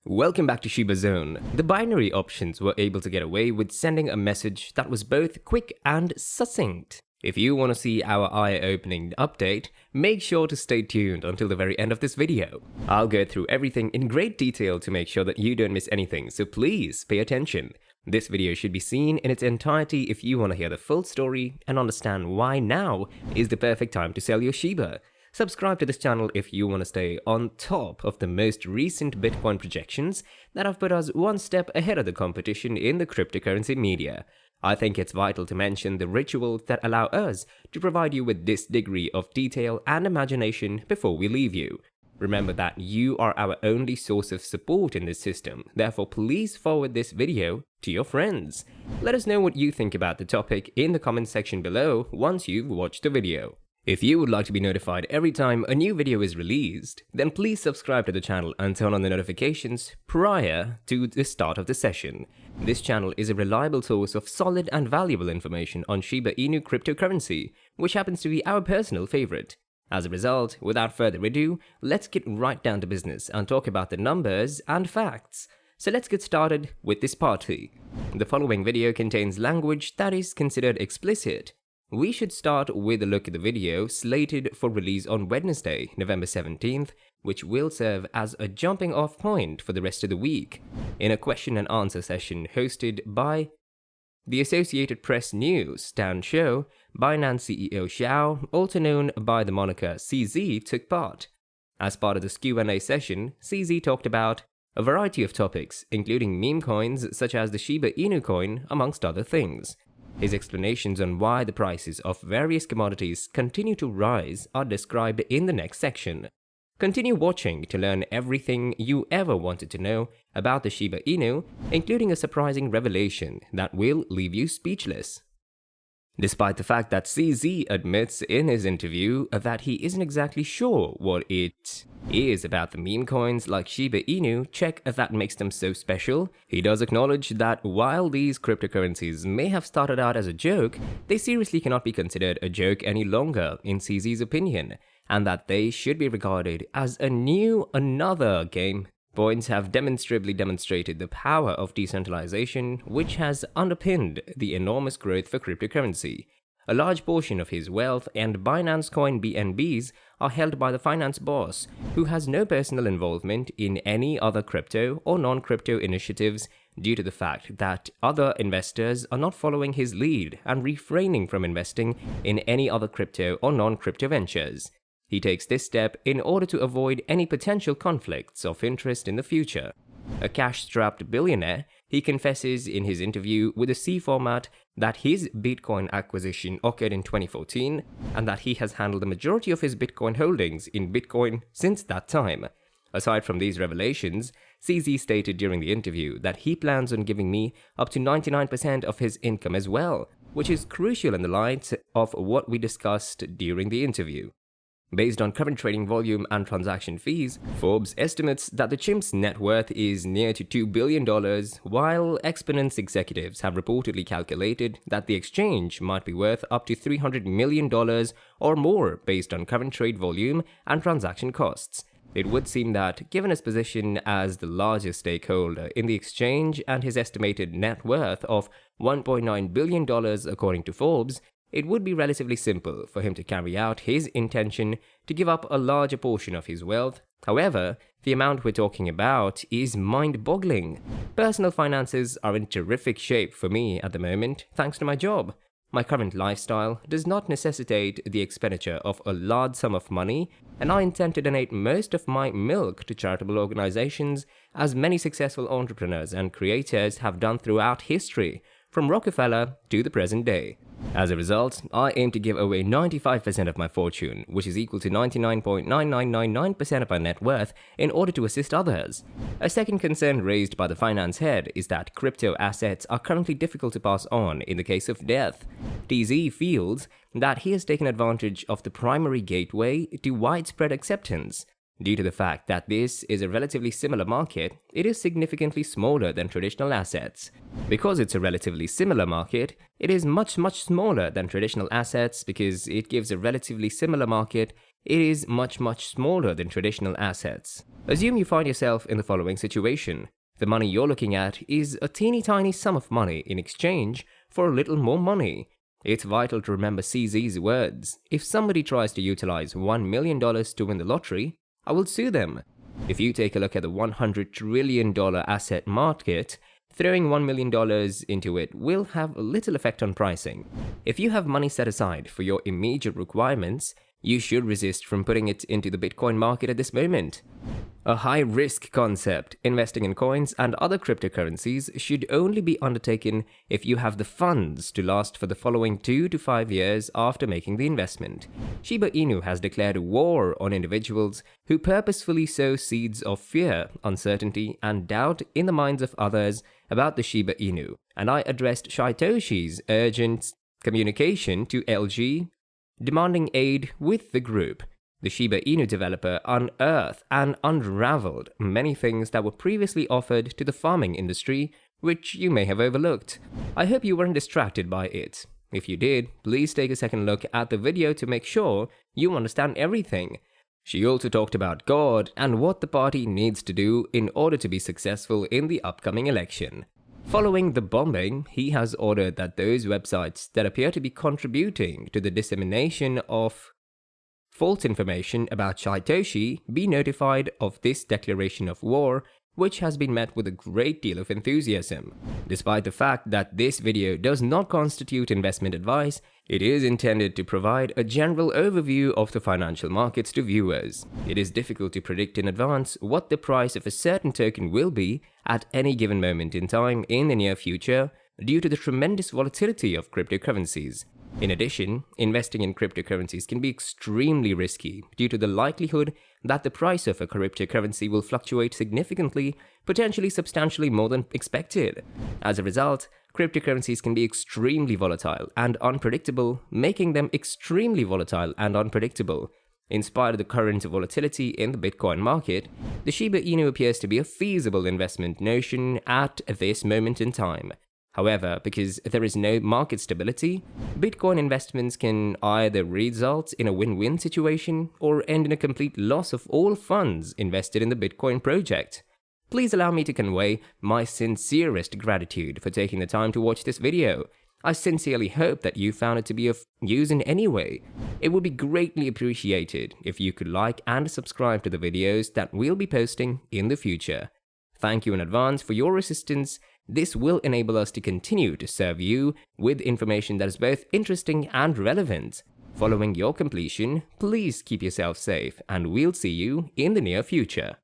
Welcome back to Shiba Zone. The binary options were able to get away with sending a message that was both quick and succinct. If you want to see our eye-opening update, make sure to stay tuned until the very end of this video. I'll go through everything in great detail to make sure that you don't miss anything, so please pay attention. This video should be seen in its entirety if you want to hear the full story and understand why now is the perfect time to sell your Shiba. Subscribe to this channel if you want to stay on top of the most recent Bitcoin projections that have put us one step ahead of the competition in the cryptocurrency media. I think it's vital to mention the rituals that allow us to provide you with this degree of detail and imagination before we leave you. Remember that you are our only source of support in this system, therefore please forward this video to your friends. Let us know what you think about the topic in the comment section below once you've watched the video. If you would like to be notified every time a new video is released, then please subscribe to the channel and turn on the notifications prior to the start of the session. This channel is a reliable source of solid and valuable information on Shiba Inu cryptocurrency, which happens to be our personal favorite. As a result, without further ado, let's get right down to business and talk about the numbers and facts. So let's get started with this party. The following video contains language that is considered explicit. We should start with a look at the video slated for release on Wednesday, November 17th, which will serve as a jumping off point for the rest of the week, in a question and answer session hosted by the Associated Press News stand show. Binance CEO Xhao, also known by the moniker CZ, took part. As part of this Q&A session, CZ talked about a variety of topics, including meme coins such as the Shiba Inu coin, amongst other things. His explanations on why the prices of various commodities continue to rise are described in the next section. Continue watching to learn everything you ever wanted to know about the Shiba Inu, including a surprising revelation that will leave you speechless. Despite the fact that CZ admits in his interview that he isn't exactly sure what it is about the meme coins like Shiba Inu check that makes them so special, he does acknowledge that while these cryptocurrencies may have started out as a joke, they seriously cannot be considered a joke any longer in CZ's opinion, and that they should be regarded as another game. Points have demonstrably demonstrated the power of decentralization, which has underpinned the enormous growth for cryptocurrency. A large portion of his wealth and Binance coin BNBs are held by the finance boss, who has no personal involvement in any other crypto or non-crypto initiatives due to the fact that other investors are not following his lead and refraining from investing in any other crypto or non-crypto ventures. He takes this step in order to avoid any potential conflicts of interest in the future. A cash-strapped billionaire, he confesses in his interview with the C format that his Bitcoin acquisition occurred in 2014 and that he has handled the majority of his Bitcoin holdings in Bitcoin since that time. Aside from these revelations, CZ stated during the interview that he plans on giving me up to 99% of his income as well, which is crucial in the light of what we discussed during the interview. Based on current trading volume and transaction fees, Forbes estimates that the chimp's net worth is near to $2 billion, while Exponent's executives have reportedly calculated that the exchange might be worth up to $300 million or more based on current trade volume and transaction costs. It would seem that, given his position as the largest stakeholder in the exchange and his estimated net worth of $1.9 billion according to Forbes, it would be relatively simple for him to carry out his intention to give up a larger portion of his wealth. However, the amount we're talking about is mind-boggling. Personal finances are in terrific shape for me at the moment, thanks to my job. My current lifestyle does not necessitate the expenditure of a large sum of money, and I intend to donate most of my milk to charitable organizations, as many successful entrepreneurs and creators have done throughout history, from Rockefeller to the present day. As a result, I aim to give away 95% of my fortune, which is equal to 99.9999% of my net worth, in order to assist others. A second concern raised by the finance head is that crypto assets are currently difficult to pass on in the case of death. TZ feels that he has taken advantage of the primary gateway to widespread acceptance. Due to the fact that this is a relatively similar market, it is significantly smaller than traditional assets. Because it's a relatively similar market, it is much smaller than traditional assets because it gives a relatively similar market, it is much smaller than traditional assets. Assume you find yourself in the following situation. The money you're looking at is a teeny tiny sum of money in exchange for a little more money. It's vital to remember CZ's words. If somebody tries to utilize $1 million to win the lottery, I will sue them. If you take a look at the $100 trillion asset market, throwing $1 million into it will have little effect on pricing. If you have money set aside for your immediate requirements, you should resist from putting it into the Bitcoin market at this moment. A high-risk concept, investing in coins and other cryptocurrencies should only be undertaken if you have the funds to last for the following 2 to 5 years after making the investment. Shiba Inu has declared war on individuals who purposefully sow seeds of fear, uncertainty, and doubt in the minds of others about the Shiba Inu, and I addressed Shytoshi's urgent communication to LG, demanding aid with the group. The Shiba Inu developer unearthed and unraveled many things that were previously offered to the farming industry, which you may have overlooked. I hope you weren't distracted by it. If you did, please take a second look at the video to make sure you understand everything. She also talked about God and what the party needs to do in order to be successful in the upcoming election. Following the bombing, he has ordered that those websites that appear to be contributing to the dissemination of false information about Shytoshi be notified of this declaration of war, which has been met with a great deal of enthusiasm. Despite the fact that this video does not constitute investment advice, it is intended to provide a general overview of the financial markets to viewers. It is difficult to predict in advance what the price of a certain token will be at any given moment in time in the near future due to the tremendous volatility of cryptocurrencies. In addition, investing in cryptocurrencies can be extremely risky due to the likelihood that the price of a cryptocurrency will fluctuate significantly, potentially substantially more than expected. As a result, cryptocurrencies can be extremely volatile and unpredictable, making them extremely volatile and unpredictable. In spite of the current volatility in the Bitcoin market, the Shiba Inu appears to be a feasible investment notion at this moment in time. However, because there is no market stability, Bitcoin investments can either result in a win-win situation or end in a complete loss of all funds invested in the Bitcoin project. Please allow me to convey my sincerest gratitude for taking the time to watch this video. I sincerely hope that you found it to be of use in any way. It would be greatly appreciated if you could like and subscribe to the videos that we'll be posting in the future. Thank you in advance for your assistance. This will enable us to continue to serve you with information that is both interesting and relevant. Following your completion, please keep yourself safe and we'll see you in the near future.